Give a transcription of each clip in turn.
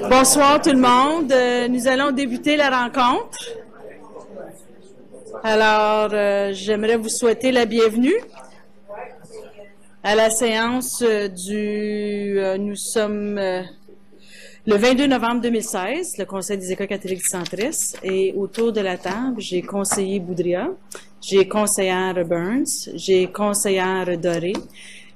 Bonsoir tout le monde. Nous allons débuter la rencontre. Alors, j'aimerais vous souhaiter la bienvenue à la séance nous sommes le 22 novembre 2016, le Conseil des écoles catholiques du centre-est, et autour de la table, j'ai conseiller Boudria, j'ai conseillère Burns, j'ai conseillère Doré,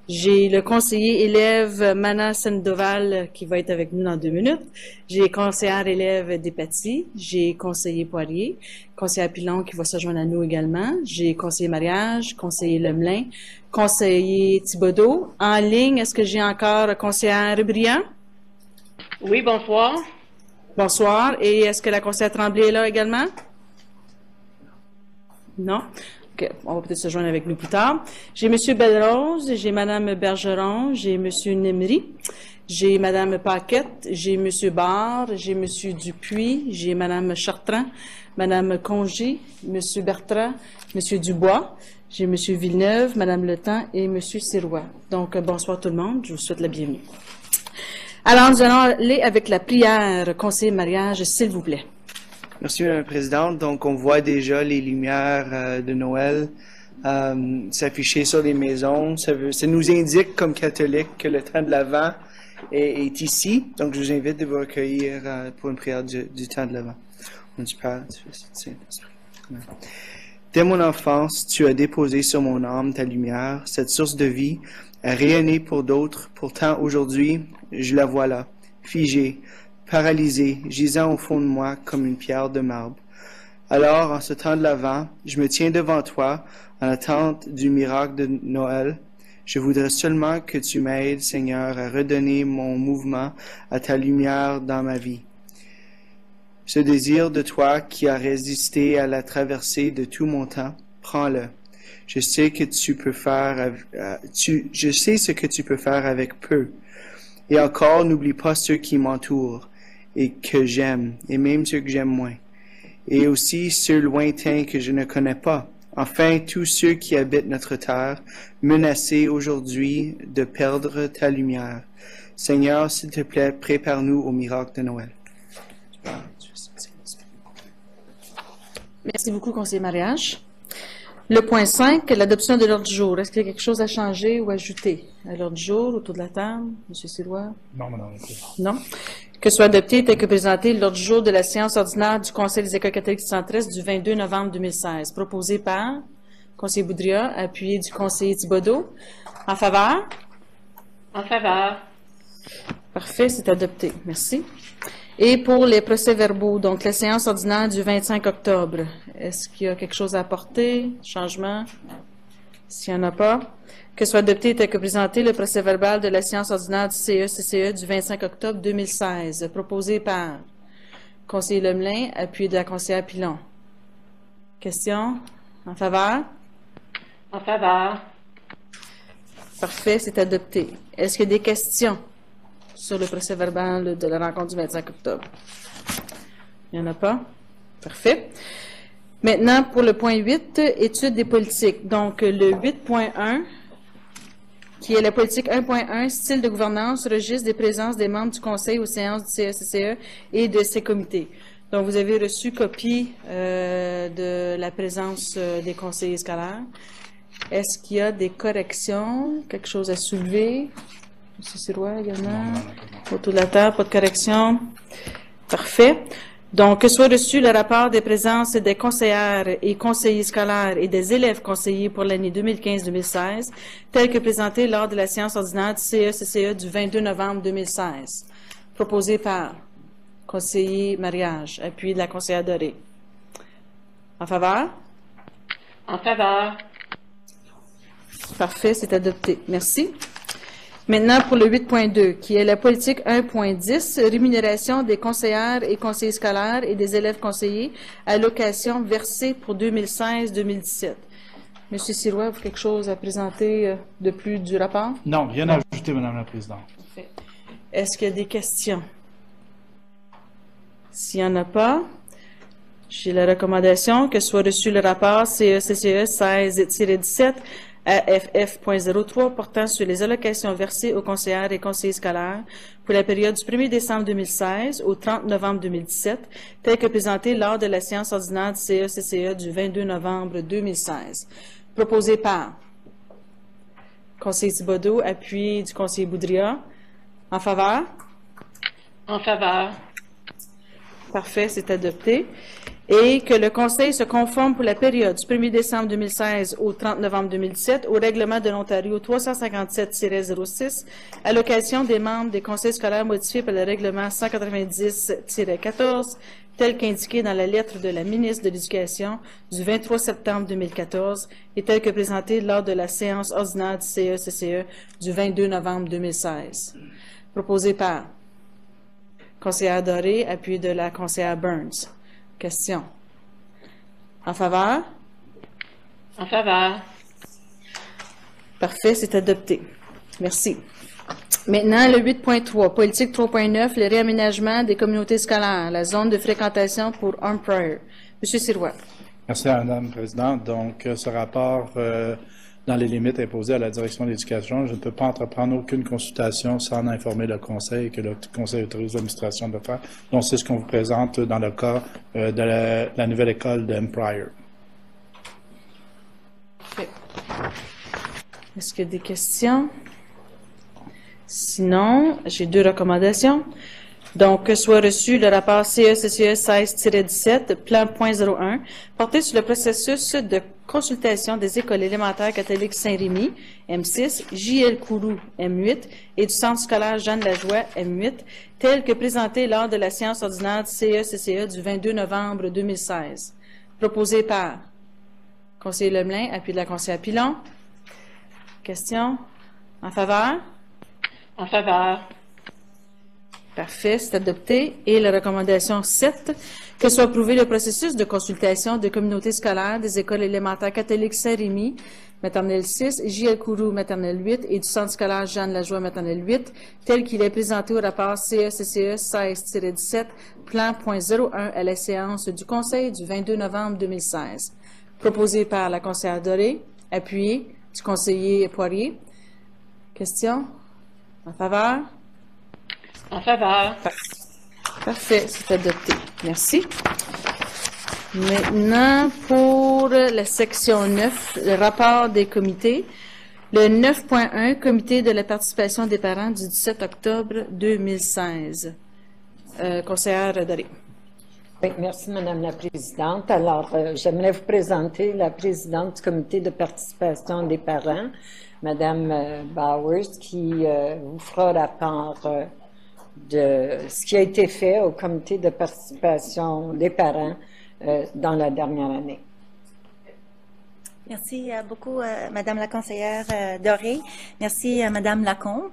j'ai le conseiller élève Mana Sandoval qui va être avec nous dans 2 minutes. J'ai conseillère élève Despatie. J'ai conseiller Poirier. Conseiller Pilon qui va se joindre à nous également. J'ai conseiller mariage, conseiller Lemelin, conseiller Thibodeau. En ligne, est-ce que j'ai encore conseillère Briand? Oui, bonsoir. Bonsoir. Et est-ce que la conseillère Tremblay est là également? Non. Okay. On va peut-être se joindre avec nous plus tard. J'ai M. Belrose, j'ai Mme Bergeron, j'ai M. Nemri, j'ai Mme Paquette, j'ai M. Barre, j'ai M. Dupuis, j'ai Mme Chartrand, Mme Congé, M. Bertrand, M. Dubois, j'ai M. Villeneuve, Mme Letemps et M. Sirois. Donc, bonsoir tout le monde, je vous souhaite la bienvenue. Alors, nous allons aller avec la prière, conseiller mariage, s'il vous plaît. Merci, Mme la Présidente. Donc, on voit déjà les lumières de Noël s'afficher sur les maisons. Ça nous indique, comme catholiques, que le temps de l'Avent est ici. Donc, je vous invite de vous recueillir pour une prière du temps de l'Avent. Au nom du Père, du Fils et du Saint-Esprit. Amen. Dès mon enfance, tu as déposé sur mon âme ta lumière, cette source de vie a rayonné pour d'autres. Pourtant, aujourd'hui, je la vois là, figée, paralysé, gisant au fond de moi comme une pierre de marbre. Alors, en ce temps de l'Avent, je me tiens devant toi, en attente du miracle de Noël. Je voudrais seulement que tu m'aides, Seigneur, à redonner mon mouvement à ta lumière dans ma vie. Ce désir de toi qui a résisté à la traversée de tout mon temps, prends-le. Je sais que tu peux faire, je sais ce que tu peux faire avec peu. Et encore, n'oublie pas ceux qui m'entourent et que j'aime, et même ceux que j'aime moins, et aussi ceux lointains que je ne connais pas. Enfin, tous ceux qui habitent notre terre, menacés aujourd'hui de perdre ta lumière. Seigneur, s'il te plaît, prépare-nous au miracle de Noël. Merci beaucoup, conseiller mariage. Le point 5, l'adoption de l'ordre du jour. Est-ce qu'il y a quelque chose à changer ou ajouter à l'ordre du jour, autour de la table? M. Sirois? Non, madame la Présidente. Non. Que soit adopté tel que présenté l'ordre du jour de la séance ordinaire du Conseil des écoles catholiques du centre-est du 22 novembre 2016. Proposé par conseiller Boudria, appuyé du conseiller Thibodeau. En faveur? En faveur. Parfait, c'est adopté. Merci. Et pour les procès-verbaux, donc la séance ordinaire du 25 octobre, est-ce qu'il y a quelque chose à apporter, changement? S'il n'y en a pas, que soit adopté tel que présenté le procès-verbal de la séance ordinaire du CE-CCE du 25 octobre 2016, proposé par conseiller Lemelin, appuyé de la conseillère Pilon. Question? En faveur? En faveur. Parfait, c'est adopté. Est-ce qu'il y a des questions sur le procès-verbal de la rencontre du 25 octobre? Il n'y en a pas? Parfait. Maintenant, pour le point 8, études des politiques. Donc, le 8.1, qui est la politique 1.1, style de gouvernance, registre des présences des membres du Conseil aux séances du CE-CCE et de ses comités. Donc, vous avez reçu copie de la présence des conseillers scolaires. Est-ce qu'il y a des corrections? Quelque chose à soulever? M. Sirois également? Autour de la table, pas de correction. Parfait. Donc, que soit reçu le rapport des présences des conseillères et conseillers scolaires et des élèves conseillers pour l'année 2015-2016, tel que présenté lors de la séance ordinaire du CE-CCE du 22 novembre 2016. Proposé par conseiller mariage, appuyé de la conseillère Doré. En faveur? En faveur. Parfait, c'est adopté. Merci. Maintenant, pour le 8.2, qui est la politique 1.10, rémunération des conseillères et conseillers scolaires et des élèves conseillers, allocation versée pour 2016-2017. M. Sirois, avez-vous quelque chose à présenter de plus du rapport? Non, rien à ajouter, Madame la Présidente. Parfait. Est-ce qu'il y a des questions? S'il n'y en a pas, j'ai la recommandation que soit reçu le rapport CE-CCE 16-17 AFF.03 portant sur les allocations versées aux conseillères et conseillers scolaires pour la période du 1er décembre 2016 au 30 novembre 2017, tel que présenté lors de la séance ordinaire du CA-CCE du 22 novembre 2016. Proposé par conseiller Thibodeau, appui du conseiller Boudria. En faveur? En faveur. Parfait, c'est adopté. Et que le Conseil se conforme pour la période du 1er décembre 2016 au 30 novembre 2017 au règlement de l'Ontario 357-06, allocation des membres des conseils scolaires modifiés par le règlement 190-14, tel qu'indiqué dans la lettre de la ministre de l'Éducation du 23 septembre 2014 et tel que présenté lors de la séance ordinaire du CE-CCE du 22 novembre 2016. Proposé par conseillère Doré, appui de la conseillère Burns. Question. En faveur? En faveur. Parfait, c'est adopté. Merci. Maintenant, le 8.3, politique 3.9, le réaménagement des communautés scolaires, la zone de fréquentation pour Armed Prior. Monsieur Sirois. Merci, Madame la Présidente. Donc, ce rapport, dans les limites imposées à la Direction de l'Éducation, je ne peux pas entreprendre aucune consultation sans en informer le Conseil et que le Conseil autorise l'administration de le faire. Donc, c'est ce qu'on vous présente dans le cas de la nouvelle école de Empire. Parfait. Est-ce qu'il y a des questions? Sinon, j'ai deux recommandations. Donc, que soit reçu le rapport CE-CCE 16-17, plan .01, porté sur le processus de consultation des écoles élémentaires catholiques Saint-Rémy, M6, J.L. Kourou, M8, et du Centre scolaire Jeanne Lajoie, M8, tel que présenté lors de la séance ordinaire du CE-CCE du 22 novembre 2016. Proposé par conseiller Lemelin, appui de la conseillère Pilon. Question? En faveur? En faveur. Parfait, c'est adopté. Et la recommandation 7, que soit approuvé le processus de consultation de communautés scolaires des écoles élémentaires catholiques Saint-Rémy, maternelle 6, J.L. Kourou, maternelle 8, et du Centre scolaire Jeanne Lajoie, maternelle 8, tel qu'il est présenté au rapport CE-CCE 16-17, plan .01 à la séance du Conseil du 22 novembre 2016. Proposé par la conseillère Doré, appuyé du conseiller Poirier. Question? En faveur? En faveur. Parfait, c'est adopté. Merci. Maintenant, pour la section 9, le rapport des comités. Le 9.1, comité de la participation des parents du 17 octobre 2016. Conseillère Doré. Oui, merci, Madame la Présidente. Alors, j'aimerais vous présenter la présidente du comité de participation des parents, Madame Bowers, qui vous fera rapport de ce qui a été fait au comité de participation des parents dans la dernière année. Merci beaucoup, Madame la conseillère Doré. Merci, Madame Lacombe.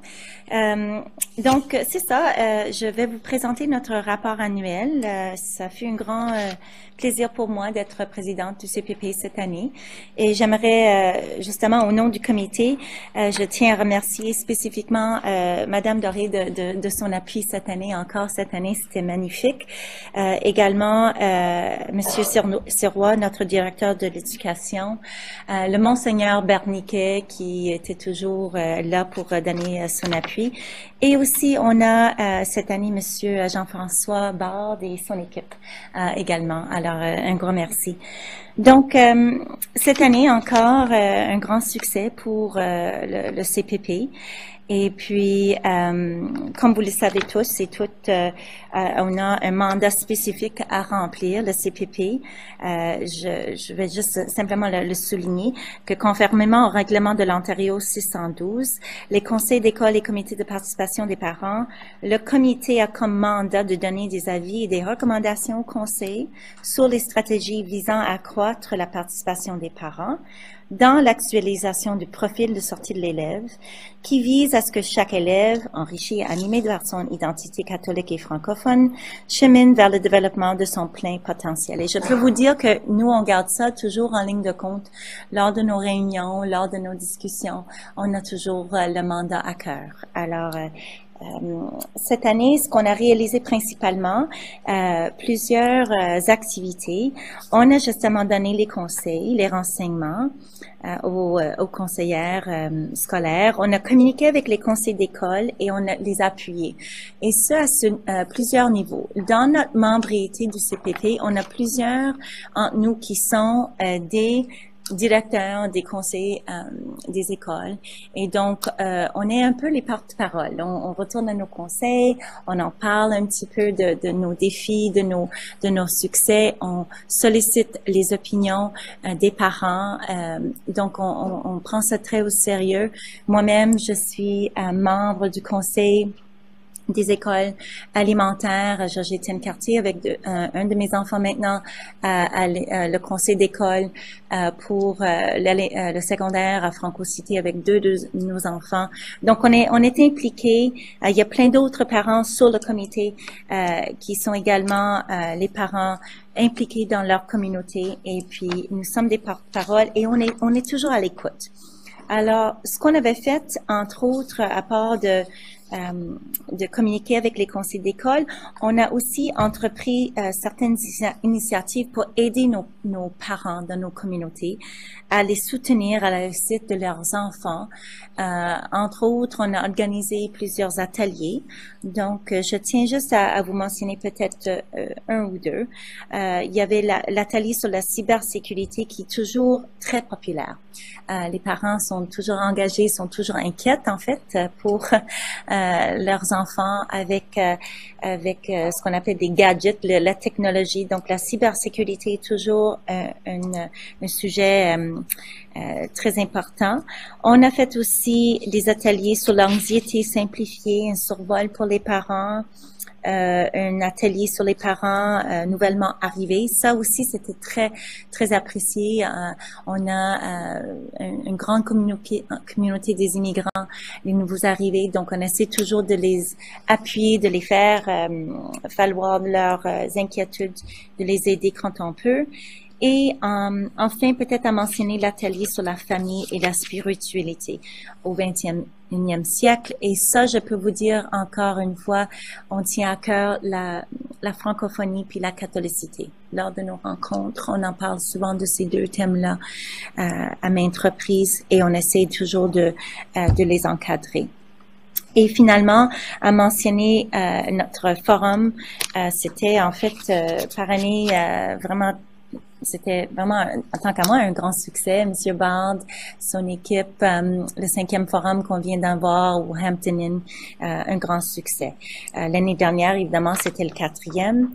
Donc, c'est ça. Je vais vous présenter notre rapport annuel. Ça fut un grand plaisir pour moi d'être présidente du CPP cette année. Et j'aimerais, justement, au nom du comité, je tiens à remercier spécifiquement Madame Doré de son appui cette année. Encore cette année, c'était magnifique. Également, Monsieur Sirois, notre directeur de l'éducation. Le Monseigneur Berniquet qui était toujours là pour donner son appui. Et aussi, on a cette année Monsieur Jean-François Bard et son équipe également. Alors, un grand merci. Donc, cette année encore, un grand succès pour le CPP. Et puis, comme vous le savez tous et toutes, on a un mandat spécifique à remplir, le CPP. Je vais juste simplement le souligner, que conformément au règlement de l'Ontario 612, les conseils d'école et comités de participation des parents, le comité a comme mandat de donner des avis et des recommandations au conseil sur les stratégies visant à accroître la participation des parents, dans l'actualisation du profil de sortie de l'élève, qui vise à ce que chaque élève, enrichi et animé de son identité catholique et francophone, chemine vers le développement de son plein potentiel. Et je peux vous dire que nous, on garde ça toujours en ligne de compte lors de nos réunions, lors de nos discussions. On a toujours le mandat à cœur. Alors, Cette année, ce qu'on a réalisé principalement, plusieurs activités. On a justement donné les conseils, les renseignements aux conseillères scolaires. On a communiqué avec les conseils d'école et on a les appuyés. Et ça à plusieurs niveaux. Dans notre membrité du CPP, on a plusieurs entre nous qui sont des directeurs des conseils des écoles. Et donc, on est un peu les porte-parole. On retourne à nos conseils, on en parle un petit peu de nos défis, de nos succès. On sollicite les opinions des parents. Donc, on prend ça très au sérieux. Moi-même, je suis membre du conseil des écoles alimentaires, Georges-Étienne Cartier, avec un de mes enfants maintenant le conseil d'école pour le secondaire à Franco-Cité avec deux de nos enfants. Donc, on est impliqués. Il y a plein d'autres parents sur le comité qui sont également les parents impliqués dans leur communauté. Et puis, nous sommes des porte-parole et on est toujours à l'écoute. Alors, ce qu'on avait fait, entre autres, à part de communiquer avec les conseils d'école, on a aussi entrepris certaines initiatives pour aider nos parents dans nos communautés à les soutenir à la réussite de leurs enfants. Entre autres, on a organisé plusieurs ateliers. Donc, je tiens juste à vous mentionner peut-être un ou deux. Il y avait l'atelier sur la cybersécurité qui est toujours très populaire. Les parents sont toujours engagés, sont toujours inquiets en fait pour leurs enfants avec ce qu'on appelle des gadgets, la technologie. Donc, la cybersécurité est toujours un sujet très important. On a fait aussi des ateliers sur l'anxiété simplifiée, un survol pour les parents, un atelier sur les parents nouvellement arrivés. Ça aussi, c'était très, très apprécié. On a une grande communauté des immigrants, les nouveaux arrivés. Donc, on essaie toujours de les appuyer, de les faire valoir leurs inquiétudes, de les aider quand on peut. Et enfin, peut-être à mentionner l'atelier sur la famille et la spiritualité au 21e siècle. Et ça, je peux vous dire encore une fois, on tient à cœur la francophonie puis la catholicité. Lors de nos rencontres, on en parle souvent de ces deux thèmes-là à maintes reprises et on essaie toujours de les encadrer. Et finalement, à mentionner notre forum, c'était en fait par année vraiment. C'était vraiment, en tant qu'à moi, un grand succès. Monsieur Bard, son équipe, le 5e forum qu'on vient d'avoir au Hampton Inn, un grand succès. L'année dernière, évidemment, c'était le 4e.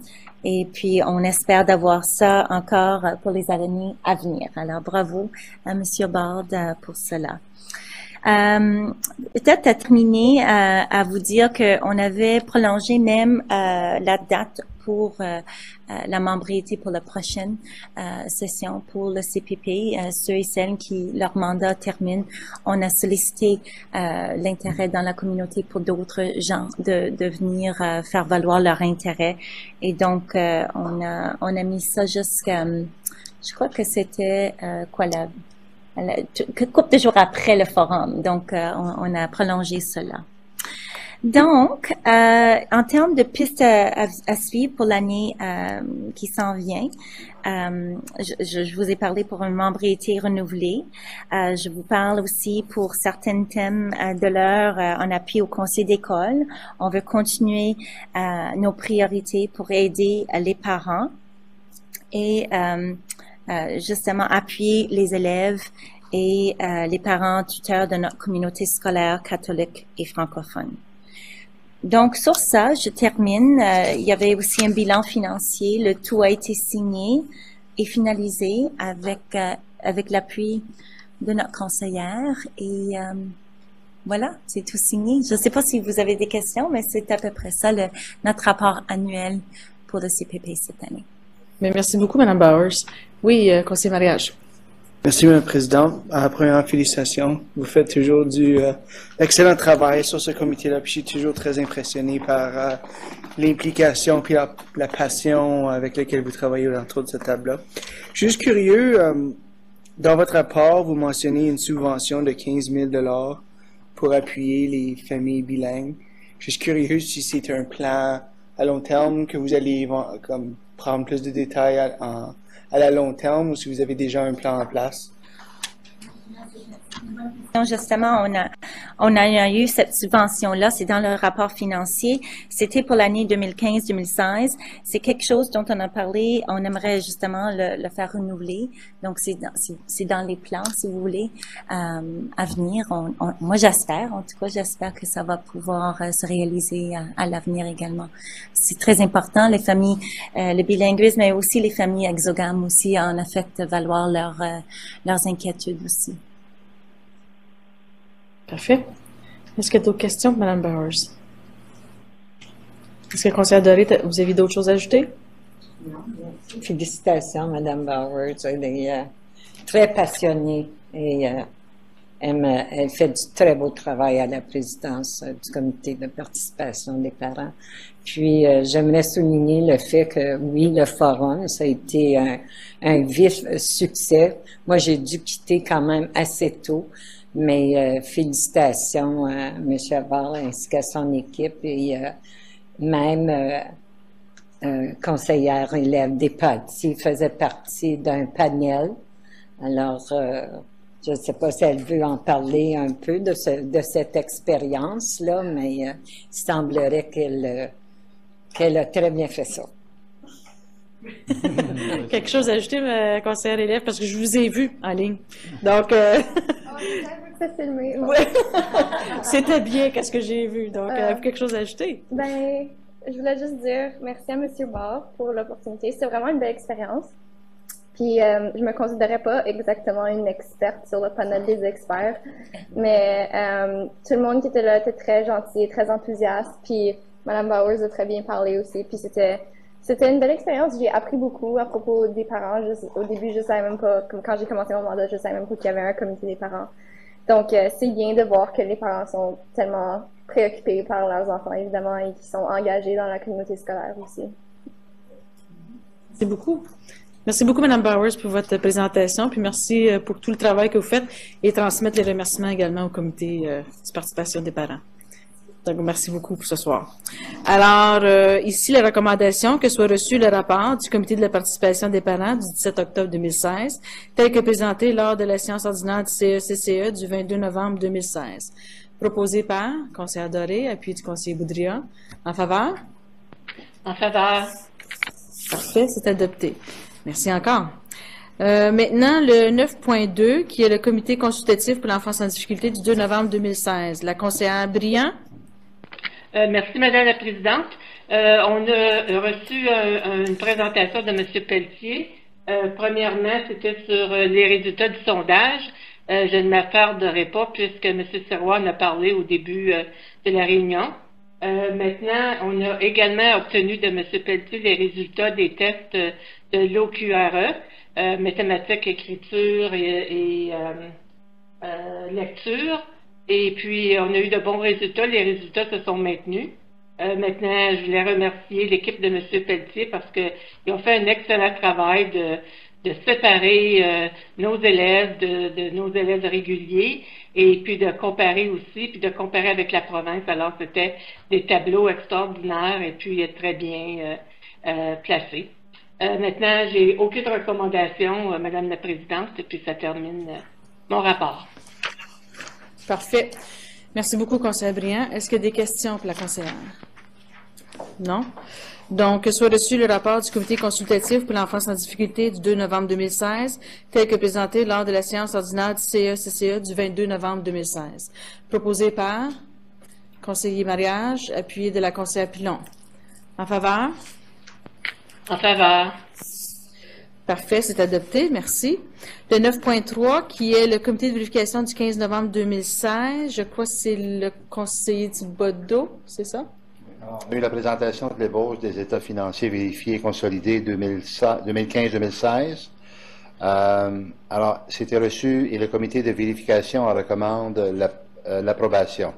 Et puis, on espère d'avoir ça encore pour les années à venir. Alors, bravo à Monsieur Bard pour cela. Peut-être à terminer, à vous dire qu'on avait prolongé même la date pour la membrité pour la prochaine session pour le CPP. Ceux et celles qui leur mandat termine, on a sollicité l'intérêt dans la communauté pour d'autres gens de venir faire valoir leur intérêt. Et donc, on a mis ça jusqu'à, je crois que c'était couple de jours après le forum. Donc, on a prolongé cela. Donc, en termes de pistes à suivre pour l'année qui s'en vient, je vous ai parlé pour une membrité renouvelée. Je vous parle aussi pour certains thèmes de l'heure en appui au conseil d'école. On veut continuer nos priorités pour aider les parents et justement appuyer les élèves et les parents tuteurs de notre communauté scolaire catholique et francophone. Donc, sur ça, je termine. Il y avait aussi un bilan financier. Le tout a été signé et finalisé avec l'appui de notre conseillère. Et voilà, c'est tout signé. Je ne sais pas si vous avez des questions, mais c'est à peu près ça notre rapport annuel pour le CPP cette année. Mais merci beaucoup, Mme Bowers. Oui, conseiller mariage. Merci, Mme la Présidente. Premièrement, félicitations. Vous faites toujours excellent travail sur ce comité-là. Puis je suis toujours très impressionné par l'implication puis la passion avec laquelle vous travaillez autour de cette table-là. Je suis juste curieux, dans votre rapport, vous mentionnez une subvention de 15 000 $ pour appuyer les familles bilingues. juste curieux si c'est un plan à long terme que vous allez comme prendre plus de détails à la long terme ou si vous avez déjà un plan en place. Non, justement, on a eu cette subvention-là, c'est dans le rapport financier. C'était pour l'année 2015-2016. C'est quelque chose dont on a parlé. On aimerait justement le faire renouveler. Donc, c'est dans les plans, si vous voulez, à venir. Moi, j'espère, en tout cas, j'espère que ça va pouvoir se réaliser à l'avenir également. C'est très important. Les familles, le bilinguisme, mais aussi les familles exogames aussi en a fait valoir leurs inquiétudes aussi. Parfait. Est-ce qu'il y a d'autres questions, Mme Bowers? Est-ce que le conseiller Doré, vous avez d'autres choses à ajouter? Félicitations, Mme Bowers. Elle est très passionnée et elle fait du très beau travail à la présidence du comité de participation des parents. Puis, j'aimerais souligner le fait que, oui, le forum, ça a été un vif succès. Moi, j'ai dû quitter quand même assez tôt. Mais félicitations à M. Aval ainsi qu'à son équipe et même conseillère élève des partis faisait partie d'un panel. Alors, je ne sais pas si elle veut en parler un peu de cette expérience-là, mais il semblerait qu'elle a très bien fait ça. Quelque chose à ajouter, conseillère élève, parce que je vous ai vu en ligne. Donc, ouais. C'était bien qu'est-ce que j'ai vu. Donc, avez-vous quelque chose à ajouter? Ben, je voulais juste dire merci à M. Barr pour l'opportunité. C'est vraiment une belle expérience. Puis, je me considérais pas exactement une experte sur le panel des experts, mais tout le monde qui était là était très gentil, très enthousiaste. Puis, Mme Bowers a très bien parlé aussi. Puis, c'était une belle expérience. J'ai appris beaucoup à propos des parents. Au début, je savais même pas, comme quand j'ai commencé mon mandat, je savais même pas qu'il y avait un comité des parents. Donc, c'est bien de voir que les parents sont tellement préoccupés par leurs enfants, évidemment, et qui sont engagés dans la communauté scolaire aussi. Merci beaucoup. Merci beaucoup, Mme Bowers, pour votre présentation, puis merci pour tout le travail que vous faites et transmettre les remerciements également au comité de participation des parents. Donc, merci beaucoup pour ce soir. Alors, ici, la recommandation que soit reçu le rapport du comité de la participation des parents du 17 octobre 2016, tel que présenté lors de la séance ordinaire du CECCE du 22 novembre 2016. Proposé par le conseiller Doré, appuyé du conseiller Boudria. En faveur? En faveur. Parfait, c'est adopté. Merci encore. Maintenant, le 9.2, qui est le comité consultatif pour l'enfance en difficulté du 2 novembre 2016. La conseillère Briand. Merci, Madame la Présidente. On a reçu une présentation de M. Pelletier. Premièrement, c'était sur les résultats du sondage. Je ne m'attarderai pas puisque M. Sirois en a parlé au début de la réunion. Maintenant, on a également obtenu de M. Pelletier les résultats des tests de l'OQRE, mathématiques, écriture et lecture. Et puis, on a eu de bons résultats. Les résultats se sont maintenus. Maintenant, je voulais remercier l'équipe de M. Pelletier parce qu'ils ont fait un excellent travail de séparer nos élèves de nos élèves réguliers et puis de comparer aussi, puis de comparer avec la province. Alors, c'était des tableaux extraordinaires et puis très bien placés. Maintenant, j'ai aucune recommandation, Madame la Présidente, et puis ça termine mon rapport. Parfait. Merci beaucoup, conseiller Briand. Est-ce qu'il y a des questions pour la conseillère? Non? Donc, soit reçu le rapport du comité consultatif pour l'enfance en difficulté du 2 novembre 2016, tel que présenté lors de la séance ordinaire du CECCE du 22 novembre 2016. Proposé par conseiller Mariage, appuyé de la conseillère Pilon. En faveur? En faveur. Parfait, c'est adopté. Merci. Le 9.3, qui est le comité de vérification du 15 novembre 2016, je crois que c'est le conseiller Thibodeau, c'est ça? Alors, on a eu la présentation de l'ébauche des états financiers vérifiés et consolidés 2015-2016. Alors, c'était reçu et le comité de vérification en recommande l'approbation.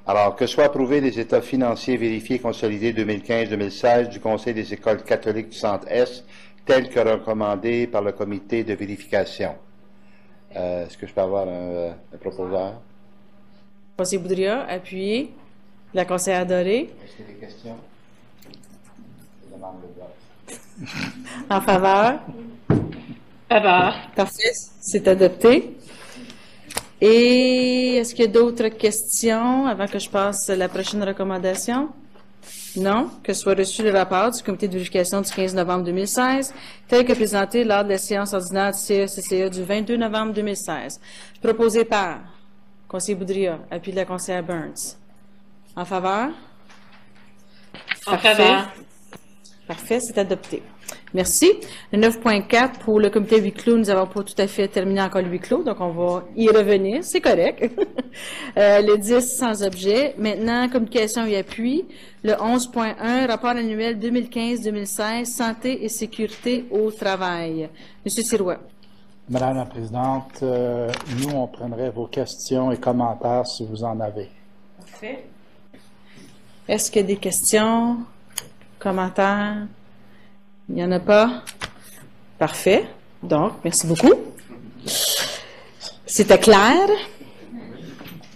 Alors, que soient approuvés les états financiers vérifiés et consolidés 2015-2016 du Conseil des écoles catholiques du Centre-Est, tel que recommandé par le comité de vérification. Est-ce que je peux avoir un proposeur? Conseiller Boudria, appuyé. La conseillère Doré. Est-ce qu'il y a des questions? Je demande le vote. En faveur? Faveur. Parfait, c'est adopté. Et est-ce qu'il y a d'autres questions avant que je passe à la prochaine recommandation? Non. Que soit reçu le rapport du comité de vérification du 15 novembre 2016, tel que présenté lors de la séance ordinaire du CECCA du 22 novembre 2016. Proposé par conseiller Boudria, appui de la conseillère Burns. En faveur? En faveur. Parfait, c'est adopté. Merci. Le 9.4, pour le comité huis clos, nous n'avons pas tout à fait terminé encore le huis clos, donc on va y revenir, c'est correct. Le 10, sans objet. Maintenant, communication et appui. Le 11.1, rapport annuel 2015-2016, santé et sécurité au travail. Monsieur Sirois. Madame la Présidente, nous, on prendrait vos questions et commentaires si vous en avez. Parfait. Est-ce qu'il y a des questions, commentaires? Il n'y en a pas? Parfait. Donc, merci beaucoup. C'était clair.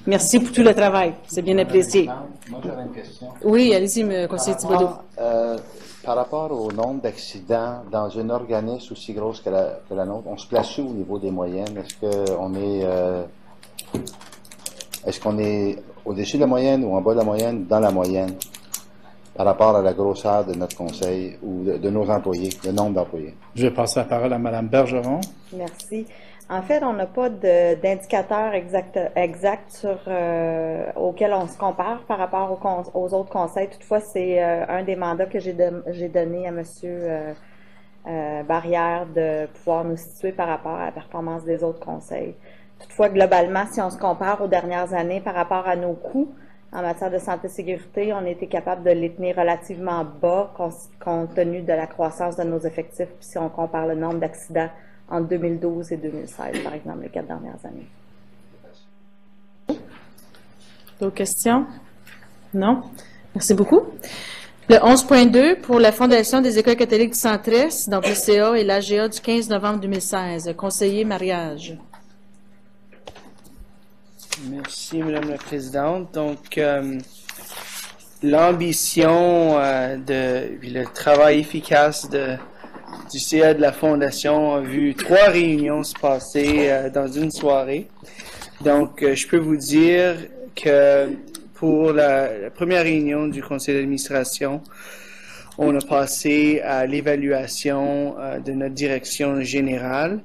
Merci pour tout le travail. C'est bien apprécié. Moi, j'avais une question. Oui, allez-y, M. conseiller Thibodeau. Par rapport au nombre d'accidents dans un organisme aussi gros que la nôtre, on se place où au niveau des moyennes? Est-ce qu'on est au-dessus de la moyenne ou en bas de la moyenne, dans la moyenne, par rapport à la grosseur de notre conseil ou de nos employés, le nombre d'employés? Je vais passer la parole à Mme Bergeron. Merci. En fait, on n'a pas d'indicateur exact sur, auquel on se compare par rapport aux autres conseils. Toutefois, c'est un des mandats que j'ai donné à M. Barrière de pouvoir nous situer par rapport à la performance des autres conseils. Toutefois, globalement, si on se compare aux dernières années par rapport à nos coûts en matière de santé et sécurité, on a été capable de les tenir relativement bas compte tenu de la croissance de nos effectifs. Puis si on compare le nombre d'accidents entre 2012 et 2016, par exemple, les 4 dernières années. D'autres questions? Non? Merci beaucoup. Le 11.2 pour la Fondation des écoles catholiques du Centre-Est, donc le CA et l'AGA du 15 novembre 2016. Conseiller mariage. Merci, Madame la Présidente. Donc, l'ambition puis le travail efficace du CA de la Fondation a vu 3 réunions se passer dans une soirée. Donc, je peux vous dire que pour la première réunion du conseil d'administration, on a passé à l'évaluation de notre direction générale.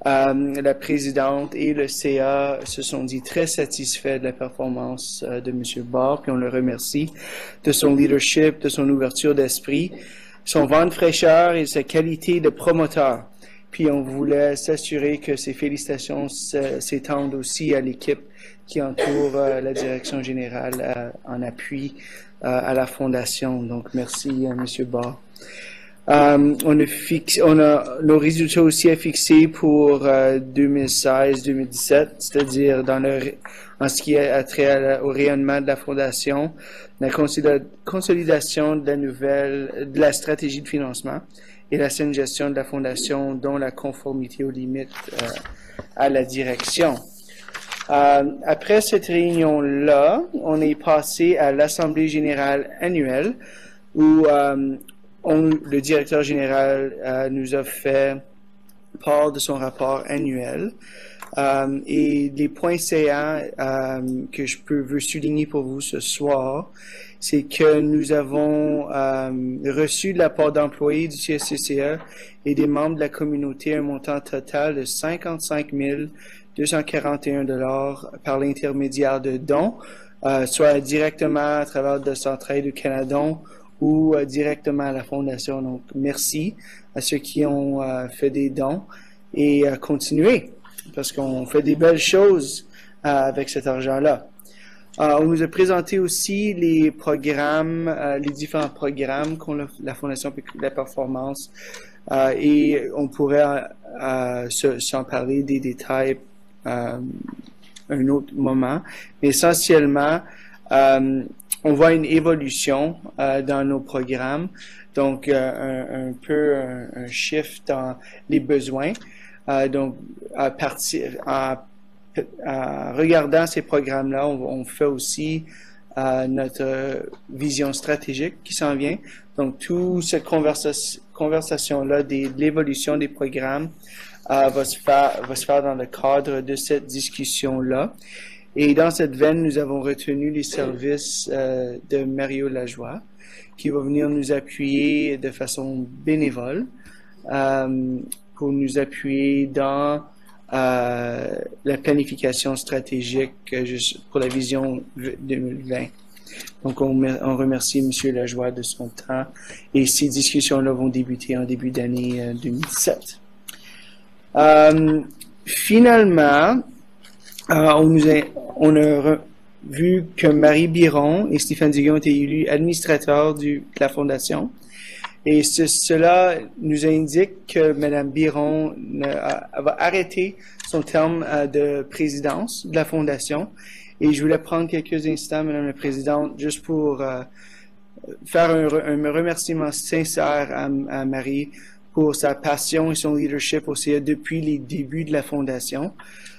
La présidente et le CA se sont dit très satisfaits de la performance de M. Barr, puis on le remercie de son leadership, de son ouverture d'esprit, son vent de fraîcheur et sa qualité de promoteur. Puis on voulait s'assurer que ces félicitations s'étendent aussi à l'équipe qui entoure la direction générale en appui à la Fondation. Donc merci à M. Barr. Nos résultats aussi à fixer pour 2016-2017, c'est-à-dire en ce qui a trait au rayonnement de la Fondation, la consolidation de la stratégie de financement et la saine gestion de la Fondation, dont la conformité aux limites à la direction. Après cette réunion-là, on est passé à l'Assemblée générale annuelle où le directeur général nous a fait part de son rapport annuel. Et les points saillants que je veux souligner pour vous ce soir, c'est que nous avons reçu de la part d'employés du CSCCA et des membres de la communauté un montant total de 55 241 $ par l'intermédiaire de dons, soit directement à travers de Centraide du Canada ou directement à la Fondation. Donc, merci à ceux qui ont fait des dons et continuez, parce qu'on fait des belles choses avec cet argent-là. On nous a présenté aussi les programmes, les différents programmes qu'ont la Fondation La Performance et on pourrait s'en parler des détails un autre moment. Mais essentiellement, on voit une évolution dans nos programmes, donc un shift dans les besoins. Donc, en regardant ces programmes-là, on fait aussi notre vision stratégique qui s'en vient. Donc, toute cette conversation-là de l'évolution des programmes va se faire dans le cadre de cette discussion-là. Et dans cette veine, nous avons retenu les services de Mario Lajoie, qui va venir nous appuyer de façon bénévole pour nous appuyer dans la planification stratégique pour la vision 2020. Donc, on remercie M. Lajoie de son temps et ces discussions-là vont débuter en début d'année 2017. Finalement, on a vu que Marie Biron et Stéphane Duguay ont été élus administrateurs de la Fondation. Et cela nous indique que Mme Biron va arrêter son terme de présidence de la Fondation. Et je voulais prendre quelques instants, Mme la Présidente, juste pour faire un remerciement sincère à Marie pour sa passion et son leadership au CA depuis les débuts de la Fondation.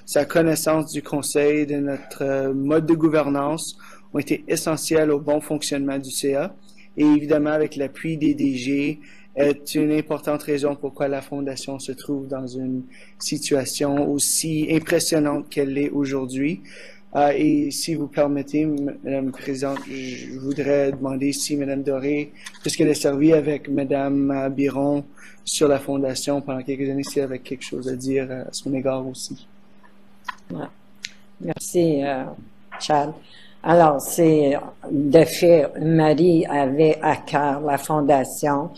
Sa connaissance du Conseil, de notre mode de gouvernance ont été essentielles au bon fonctionnement du CA. Et évidemment, avec l'appui des DG, est une importante raison pourquoi la Fondation se trouve dans une situation aussi impressionnante qu'elle l'est aujourd'hui. Et si vous permettez, Madame la Présidente, je voudrais demander si Madame Doré, puisqu'elle a servi avec Madame Biron sur la Fondation pendant quelques années, si elle avait quelque chose à dire à son égard aussi. Merci, Chad. Alors, c'est de fait, Marie avait à cœur la Fondation,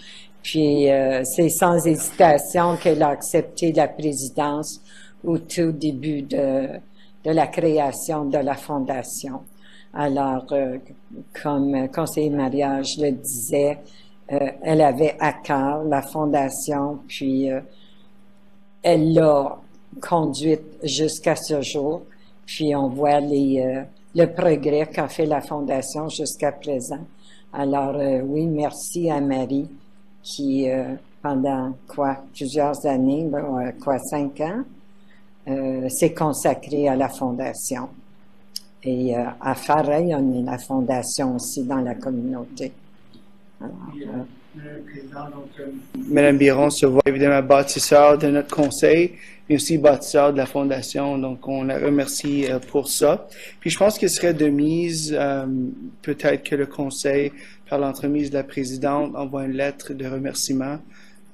puis c'est sans hésitation qu'elle a accepté la présidence au tout début de la création de la Fondation. Alors, comme conseiller mariage le disait, elle avait à cœur la Fondation, puis elle l'a conduite jusqu'à ce jour, puis on voit le progrès qu'a fait la Fondation jusqu'à présent. Alors, oui, merci à Marie qui, pendant plusieurs années, 5 ans, s'est consacrée à la Fondation et à faire rayonner la Fondation aussi dans la communauté. Alors, Madame Biron se voit évidemment bâtisseur de notre conseil, mais aussi bâtisseur de la Fondation. Donc, on la remercie pour ça. Puis, je pense qu'il serait de mise, peut-être que le conseil, par l'entremise de la présidente, envoie une lettre de remerciement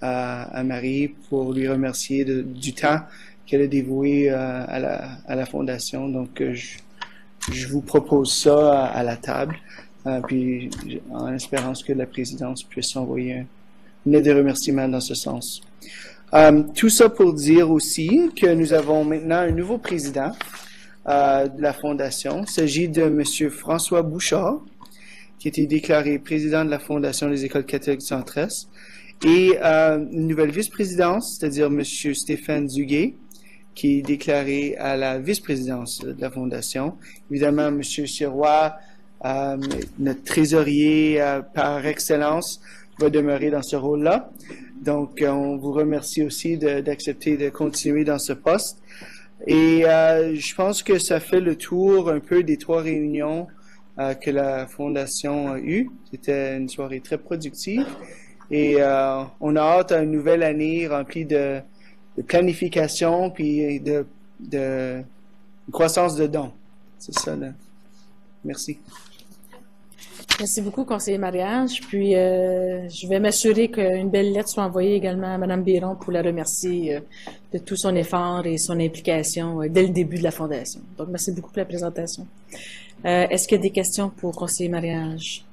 à Marie pour lui remercier du temps qu'elle a dévoué à la Fondation. Donc, je vous propose ça à la table. Puis en espérance que la présidence puisse envoyer une lettre de remerciement dans ce sens. Tout ça pour dire aussi que nous avons maintenant un nouveau président de la Fondation. Il s'agit de M. François Bouchard, qui a été déclaré président de la Fondation des Écoles catholiques du Centre-Est, et une nouvelle vice-présidence, c'est-à-dire M. Stéphane Duguay, qui est déclaré à la vice-présidence de la Fondation. Évidemment, M. Sirois, notre trésorier par excellence, va demeurer dans ce rôle-là. Donc, on vous remercie aussi d'accepter de continuer dans ce poste. Et je pense que ça fait le tour un peu des 3 réunions que la Fondation a eues. C'était une soirée très productive. Et on a hâte à une nouvelle année remplie de planification puis de croissance de dons. C'est ça, là. Merci. Merci beaucoup, conseiller mariage. Puis, je vais m'assurer qu'une belle lettre soit envoyée également à Mme Biron pour la remercier de tout son effort et son implication dès le début de la Fondation. Donc, merci beaucoup pour la présentation. Est-ce qu'il y a des questions pour conseiller mariage?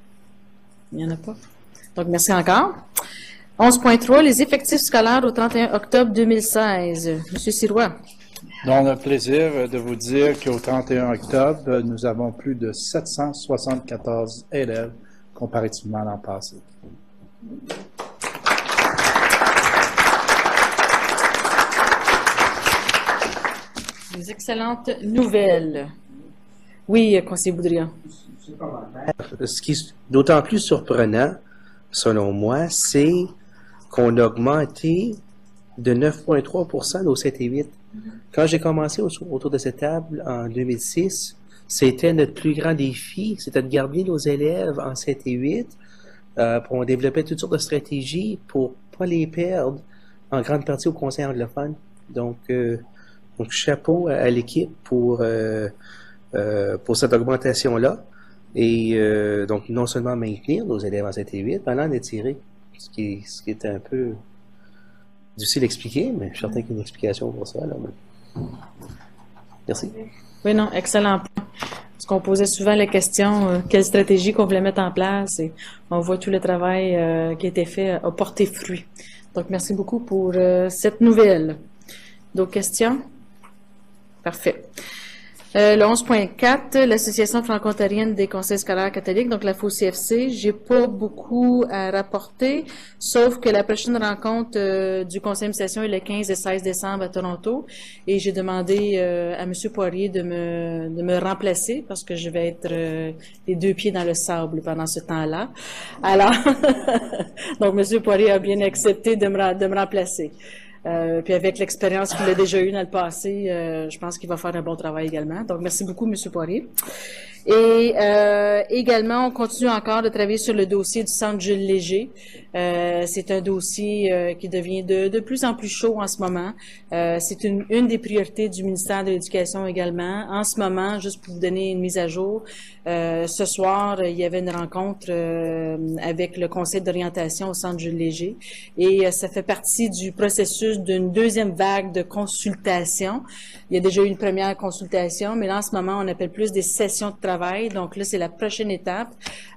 Il n'y en a pas. Donc, merci encore. 11.3, les effectifs scolaires au 31 octobre 2016. Monsieur Sirois. Donc, on a le plaisir de vous dire qu'au 31 octobre, nous avons plus de 774 élèves comparativement à l'an passé. Des excellentes nouvelles. Oui, conseiller Boudria. Ce qui est d'autant plus surprenant, selon moi, c'est qu'on a augmenté de 9,3 % nos 7 et 8. Quand j'ai commencé autour de cette table en 2006, c'était notre plus grand défi, c'était de garder nos élèves en 7 et 8. On développait toutes sortes de stratégies pour pas les perdre en grande partie au conseil anglophone. Donc chapeau à l'équipe pour cette augmentation-là. Et donc, non seulement maintenir nos élèves en 7 et 8, mais en étirer, ce qui est un peu difficile à expliquer, mais je suis certain qu'il y a une explication pour ça. Là. Merci. Oui, non, excellent point. Parce qu'on posait souvent la question, quelle stratégie qu'on voulait mettre en place, et on voit tout le travail qui a été fait a porté fruit. Donc, merci beaucoup pour cette nouvelle. D'autres questions? Parfait. Le 11.4, l'Association franco-ontarienne des conseils scolaires catholiques, donc la FOCFC, j'ai pas beaucoup à rapporter, sauf que la prochaine rencontre du conseil d'administration est le 15 et 16 décembre à Toronto, et j'ai demandé à M. Poirier de me remplacer, parce que je vais être les 2 pieds dans le sable pendant ce temps-là. Alors, donc M. Poirier a bien accepté de me remplacer. Puis avec l'expérience qu'il a déjà eue dans le passé, je pense qu'il va faire un bon travail également. Donc, merci beaucoup, M. Poirier. Et également, on continue encore de travailler sur le dossier du Centre Jules Léger. C'est un dossier qui devient de plus en plus chaud en ce moment. C'est une des priorités du ministère de l'Éducation également. En ce moment, juste pour vous donner une mise à jour, ce soir, il y avait une rencontre avec le conseil d'orientation au Centre Jules Léger, et ça fait partie du processus d'une deuxième vague de consultation. Il y a déjà eu une première consultation, mais là, en ce moment, on appelle plus des sessions de travail. Donc là, c'est la prochaine étape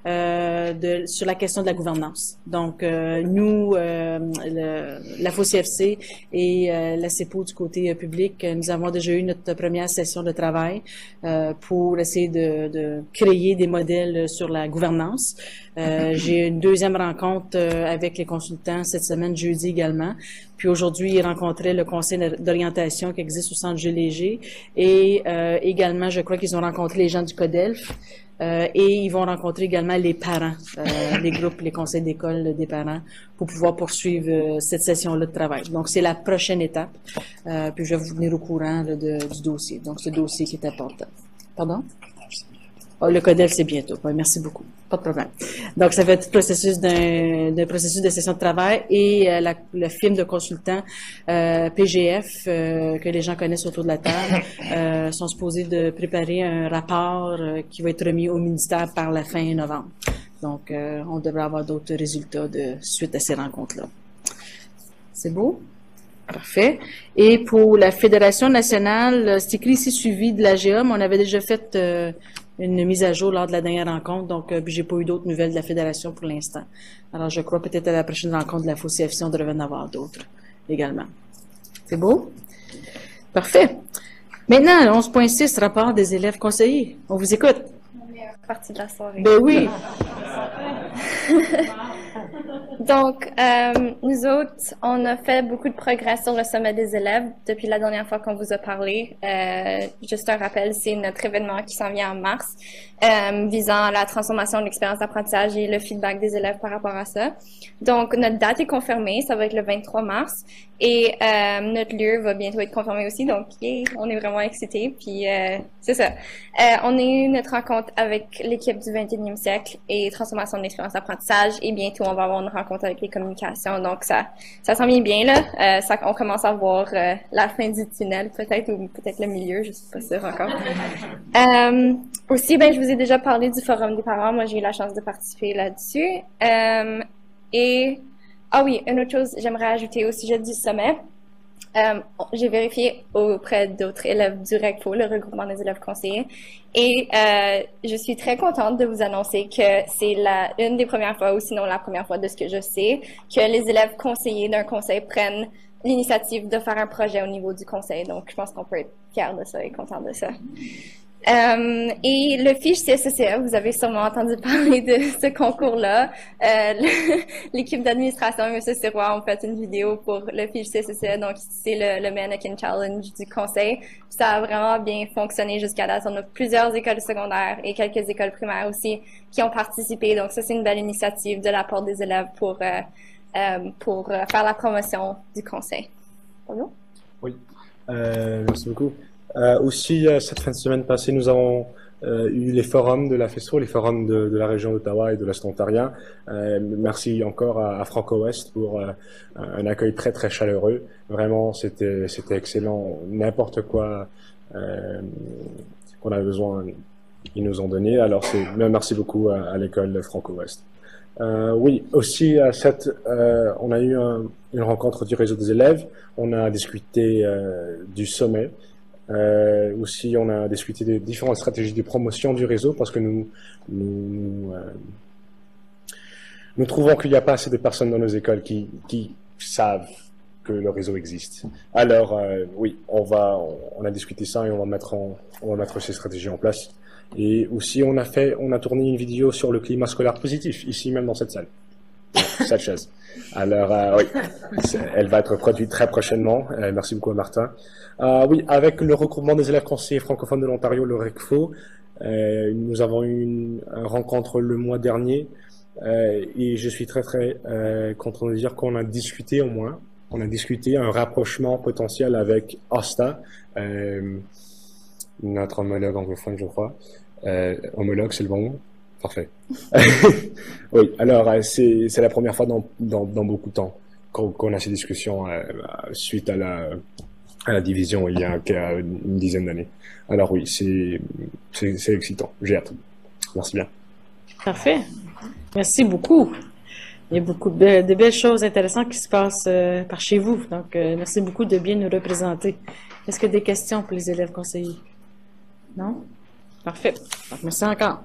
sur la question de la gouvernance. Donc, nous, la FOCFC et la CEPO du côté public, nous avons déjà eu notre première session de travail pour essayer de créer des modèles sur la gouvernance. J'ai une deuxième rencontre avec les consultants cette semaine, jeudi également. Puis aujourd'hui, ils rencontraient le conseil d'orientation qui existe au Centre Jules Léger, et également, je crois qu'ils ont rencontré les gens du CODELF, et ils vont rencontrer également les parents, les groupes, les conseils d'école des parents, pour pouvoir poursuivre cette session-là de travail. Donc, c'est la prochaine étape. Puis je vais vous tenir au courant là, du dossier. Donc, ce dossier qui est important. Pardon? Oh, le CODELF, c'est bientôt. Ouais, merci beaucoup. Pas de problème. Donc, ça fait tout le processus d'un processus de session de travail, et le film de consultant PGF que les gens connaissent autour de la table sont supposés de préparer un rapport qui va être remis au ministère par la fin novembre. Donc, on devrait avoir d'autres résultats suite à ces rencontres-là. C'est beau? Parfait. Et pour la Fédération nationale, c'est écrit ici suivi de l'AGA, mais on avait déjà fait une mise à jour lors de la dernière rencontre, donc j'ai pas eu d'autres nouvelles de la Fédération pour l'instant. Alors, je crois peut-être à la prochaine rencontre de la FOCFC, on devrait en avoir d'autres également. C'est beau? Parfait. Maintenant, 11.6, rapport des élèves conseillers. On vous écoute. La meilleure partie de la soirée. Ben oui. Donc, nous autres, on a fait beaucoup de progrès sur le sommet des élèves depuis la dernière fois qu'on vous a parlé. Juste un rappel, c'est notre événement qui s'en vient en mars, visant la transformation de l'expérience d'apprentissage et le feedback des élèves par rapport à ça. Donc, notre date est confirmée, ça va être le 23 mars, et notre lieu va bientôt être confirmé aussi, donc on est vraiment excités, puis c'est ça. On a eu notre rencontre avec l'équipe du 21e siècle et transformation de l'expérience d'apprentissage, et bientôt on va avoir une rencontre avec les communications, donc ça s'en vient bien là. On commence à voir la fin du tunnel peut-être, ou peut-être le milieu, je suis pas sûre encore. Aussi, je vous ai déjà parlé du forum des parents, moi j'ai eu la chance de participer là-dessus. Ah oui, une autre chose, j'aimerais ajouter au sujet du sommet. J'ai vérifié auprès d'autres élèves du RECFO, le regroupement des élèves conseillers, et je suis très contente de vous annoncer que c'est une des premières fois, ou sinon la première fois de ce que je sais, que les élèves conseillers d'un conseil prennent l'initiative de faire un projet au niveau du conseil. Donc, je pense qu'on peut être fiers de ça et content de ça. Et le fiche CSCE, vous avez sûrement entendu parler de ce concours-là. L'équipe d'administration et M. Sirois ont fait une vidéo pour le fiche CSCE, donc c'est le Mannequin Challenge du conseil. Ça a vraiment bien fonctionné jusqu'à date. On a plusieurs écoles secondaires et quelques écoles primaires aussi qui ont participé. Donc ça, c'est une belle initiative de la part des élèves pour faire la promotion du conseil. Bonjour. Oui, merci beaucoup. Aussi, cette fin de semaine passée, nous avons eu les forums de la FESTRO, les forums de la région d'Ottawa et de l'Est ontarien. Merci encore à Franco-Ouest pour un accueil très très chaleureux. Vraiment, c'était excellent. N'importe quoi qu'on a besoin, ils nous ont donné. Alors, merci beaucoup à l'école Franco-Ouest. Oui, aussi, on a eu une rencontre du réseau des élèves. On a discuté du sommet. Aussi, on a discuté des différentes stratégies de promotion du réseau parce que nous trouvons qu'il n'y a pas assez de personnes dans nos écoles qui savent que le réseau existe. Alors, oui, on a discuté ça et on va mettre ces stratégies en place. Et aussi, on a tourné une vidéo sur le climat scolaire positif, ici même dans cette salle. Cette chaise. Alors, oui, elle va être produite très prochainement. Merci beaucoup à Martin. Oui, avec le regroupement des élèves conseillers francophones de l'Ontario, le RECFO, nous avons eu une rencontre le mois dernier et je suis très très content de dire qu'on a discuté au moins. On a discuté un rapprochement potentiel avec OSTA, notre homologue anglophone, je crois. Homologue, c'est le bon mot? Parfait. Oui, alors c'est la première fois dans beaucoup de temps qu'on a ces discussions suite à la division il y a une dizaine d'années. Alors oui, c'est excitant. J'ai hâte. Merci bien. Parfait. Merci beaucoup. Il y a beaucoup de belles choses intéressantes qui se passent par chez vous. Donc, merci beaucoup de bien nous représenter. Est-ce qu'il y a des questions pour les élèves conseillers? Non? Parfait. Donc, merci encore.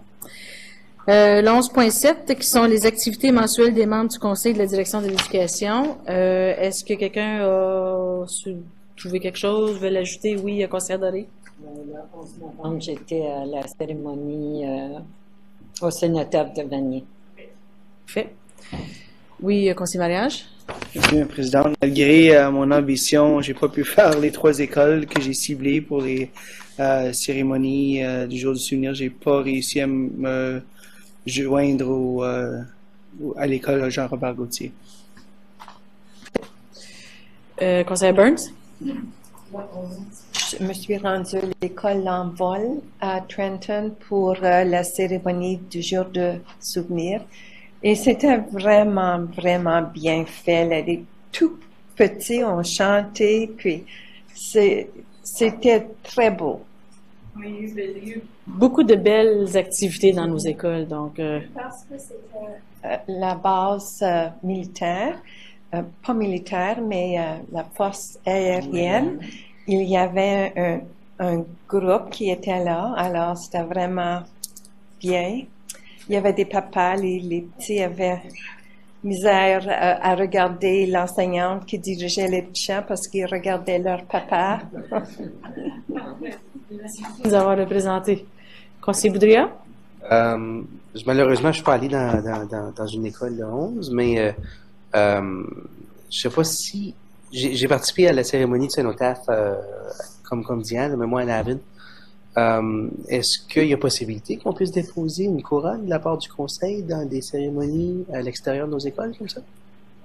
Le 11.7, qui sont les activités mensuelles des membres du Conseil de la direction de l'éducation. Est-ce que quelqu'un a trouvé quelque chose, veut l'ajouter? Oui, conseillère Doré. Le 11 novembre, j'étais à la cérémonie au Cénotaire de Vanier. Parfait. Oui, conseiller mariage. Merci, M. Président. Malgré mon ambition, j'ai pas pu faire les 3 écoles que j'ai ciblées pour les cérémonies du jour du souvenir. J'ai pas réussi à me joindre à l'école Jean-Robert Gauthier. Conseiller Burns. Je me suis rendue à l'école L'Envol à Trenton pour la cérémonie du jour de souvenir. Et c'était vraiment, vraiment bien fait. Les tout petits ont chanté, puis c'était très beau. Oui, il y a eu beaucoup de belles activités dans nos écoles. Donc, parce que c'était la base militaire, pas militaire, mais la force aérienne. Il y avait un groupe qui était là, alors c'était vraiment bien. Il y avait des papas, les petits avaient misère à regarder l'enseignante qui dirigeait les petits parce qu'ils regardaient leur papa. Merci de nous avoir représentés. Conseiller Boudria? Malheureusement, je ne suis pas allé dans une école de 11, mais je ne sais pas si... J'ai participé à la cérémonie de Cénotaphe comme Diane, mais moi à Lavin. Est-ce qu'il y a possibilité qu'on puisse déposer une couronne de la part du conseil dans des cérémonies à l'extérieur de nos écoles comme ça?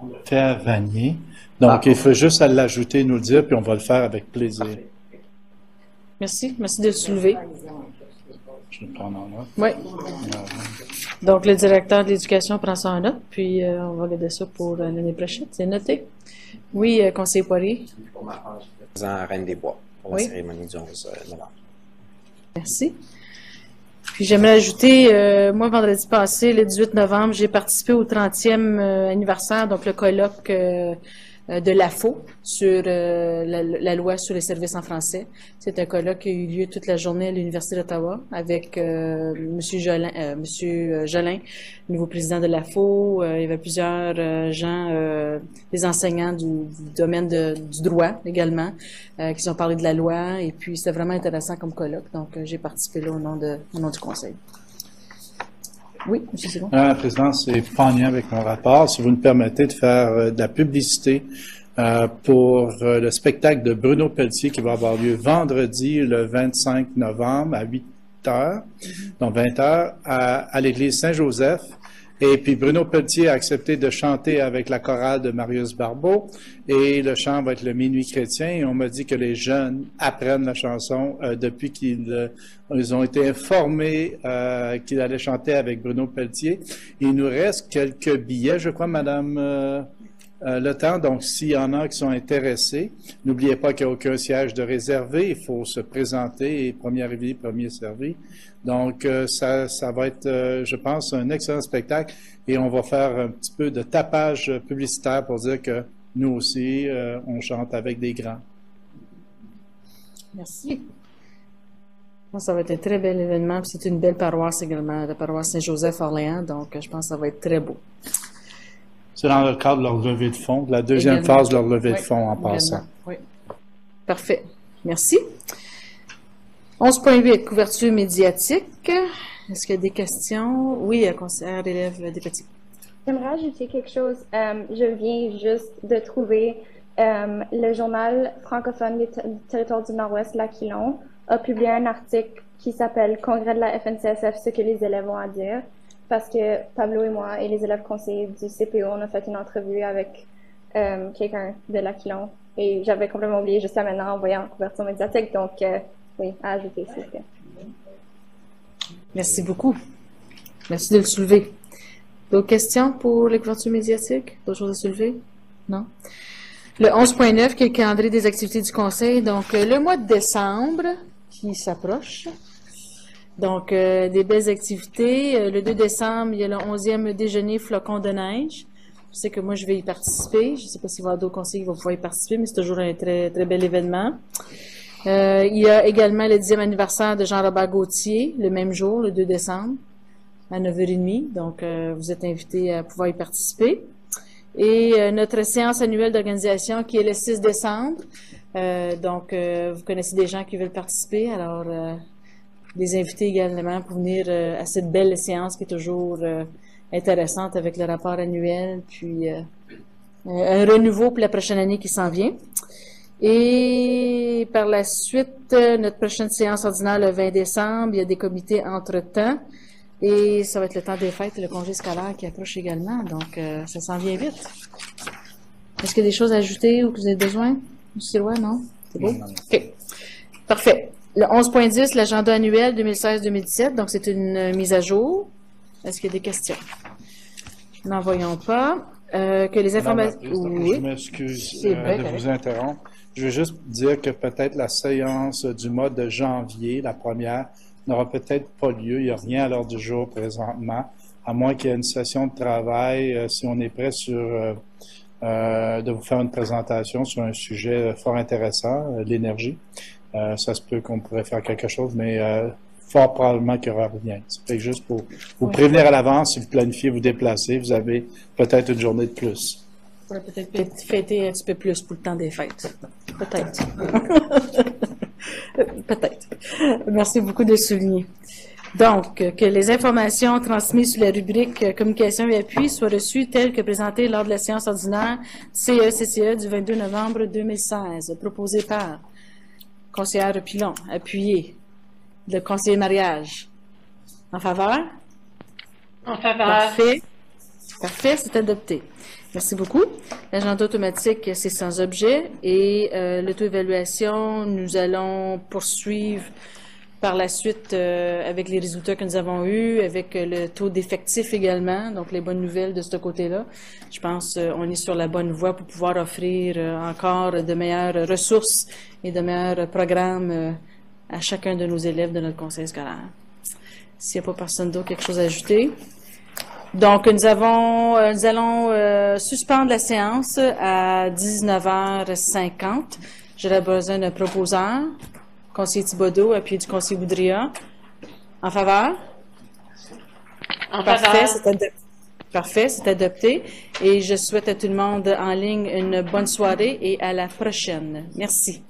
On le fait à Vanier. Donc, il faut juste à l'ajouter, nous le dire, puis on va le faire avec plaisir. Parfait. Merci. Merci de le soulever. Je vais prendre en note. Oui. Donc, le directeur de l'éducation prend ça en note, puis on va garder ça pour l'année prochaine. C'est noté. Oui, conseiller Poirier. Pour ma part, je suis présent à Reine-des-Bois pour la cérémonie du 11 novembre. Merci. Puis j'aimerais ajouter, moi, vendredi passé, le 18 novembre, j'ai participé au 30e anniversaire, donc le colloque de l'AFO sur la loi sur les services en français. C'est un colloque qui a eu lieu toute la journée à l'Université d'Ottawa avec Monsieur Jolin, nouveau président de l'AFO. Il y avait plusieurs gens, des enseignants du domaine du droit également, qui ont parlé de la loi. Et puis, c'était vraiment intéressant comme colloque. Donc, j'ai participé là au nom du conseil. Oui, M. Sigon. Madame la Présidente, c'est pas en lien avec mon rapport. Si vous me permettez de faire de la publicité pour le spectacle de Bruno Pelletier qui va avoir lieu vendredi, le 25 novembre, à 8h, donc 20h, à l'église Saint-Joseph. Et puis Bruno Pelletier a accepté de chanter avec la chorale de Marius Barbeau. Et le chant va être le Minuit chrétien. Et on m'a dit que les jeunes apprennent la chanson depuis qu'ils ont été informés qu'ils allaient chanter avec Bruno Pelletier. Il nous reste quelques billets, je crois, Madame Le Temps. Donc, s'il y en a qui sont intéressés, n'oubliez pas qu'il n'y a aucun siège de réservé. Il faut se présenter et premier arrivé, premier servi. Donc, ça va être, je pense, un excellent spectacle et on va faire un petit peu de tapage publicitaire pour dire que nous aussi, on chante avec des grands. Merci. Ça va être un très bel événement. C'est une belle paroisse également, la paroisse Saint-Joseph-Orléans. Donc, je pense que ça va être très beau. C'est dans le cadre de leur levée de fonds, la deuxième phase de leur levée de fonds en passant. Oui. Parfait. Merci. 11.8, couverture médiatique. Est-ce qu'il y a des questions? Oui, conseillère élève des petits. J'aimerais ajouter quelque chose. Je viens juste de trouver le journal francophone du territoire du Nord-Ouest, l'Aquilon, a publié un article qui s'appelle « Congrès de la FNCSF, ce que les élèves ont à dire ». Parce que Pablo et moi et les élèves conseillers du CPO, on a fait une entrevue avec quelqu'un de l'Aquilon. Et j'avais complètement oublié jusqu'à maintenant en voyant couverture médiatique. Donc, oui, à ajouter, s'il vous plaît. Merci beaucoup. Merci de le soulever. D'autres questions pour les couvertures médiatiques? D'autres choses à soulever? Non? Le 11.9, qui est le calendrier des activités du Conseil. Donc, le mois de décembre qui s'approche. Donc, des belles activités. Le 2 décembre, il y a le 11e déjeuner flocon de neige. Je sais que moi, je vais y participer. Je ne sais pas s'il va y avoir d'autres conseillers qui vont pouvoir y participer, mais c'est toujours un très, très bel événement. Il y a également le 10e anniversaire de Jean-Robert Gauthier, le même jour, le 2 décembre, à 9h30. Donc, vous êtes invités à pouvoir y participer. Et notre séance annuelle d'organisation qui est le 6 décembre. Donc, vous connaissez des gens qui veulent participer. Alors, les inviter également pour venir à cette belle séance qui est toujours intéressante avec le rapport annuel, puis un renouveau pour la prochaine année qui s'en vient. Et par la suite, notre prochaine séance ordinaire le 20 décembre, il y a des comités entre-temps et ça va être le temps des fêtes et le congé scolaire qui approche également, donc ça s'en vient vite. Est-ce qu'il y a des choses à ajouter ou que vous avez besoin? Monsieur Roy, non? C'est beau? OK. Parfait. Le 11.10, l'agenda annuel 2016-2017, donc c'est une mise à jour. Est-ce qu'il y a des questions? N'en voyons pas. Que les informations... Oui. Je m'excuse de vous interrompre. Je veux juste dire que peut-être la séance du mois de janvier, la première, n'aura peut-être pas lieu. Il n'y a rien à l'heure du jour présentement, à moins qu'il y ait une session de travail, si on est prêt de vous faire une présentation sur un sujet fort intéressant, l'énergie. Ça se peut qu'on pourrait faire quelque chose, mais fort probablement qu'il n'y aura rien. C'est juste pour vous prévenir à l'avance, si vous planifiez vous déplacer, vous avez peut-être une journée de plus. On pourrait peut-être fêter un petit peu plus pour le temps des fêtes. Peut-être. Peut-être. Merci beaucoup de le souligner. Donc, que les informations transmises sous la rubrique communication et appui soient reçues telles que présentées lors de la séance ordinaire CE-CCE du 22 novembre 2016, proposée par conseillère Pilon, appuyé, le conseiller mariage. En faveur? En faveur. Parfait. Parfait, c'est adopté. Merci beaucoup. L'agenda automatique, c'est sans objet. Et l'auto-évaluation, nous allons poursuivre par la suite avec les résultats que nous avons eus, avec le taux d'effectif également, donc les bonnes nouvelles de ce côté-là. Je pense qu'on est sur la bonne voie pour pouvoir offrir encore de meilleures ressources et de meilleurs programmes à chacun de nos élèves de notre conseil scolaire. S'il n'y a pas personne d'autre, quelque chose à ajouter. Donc, nous allons suspendre la séance à 19h50. J'aurai besoin d'un proposeur. Conseiller Thibodeau, appuyé du conseiller Boudria. En faveur? En Parfait, faveur. Parfait, c'est adopté. Et je souhaite à tout le monde en ligne une bonne soirée et à la prochaine. Merci.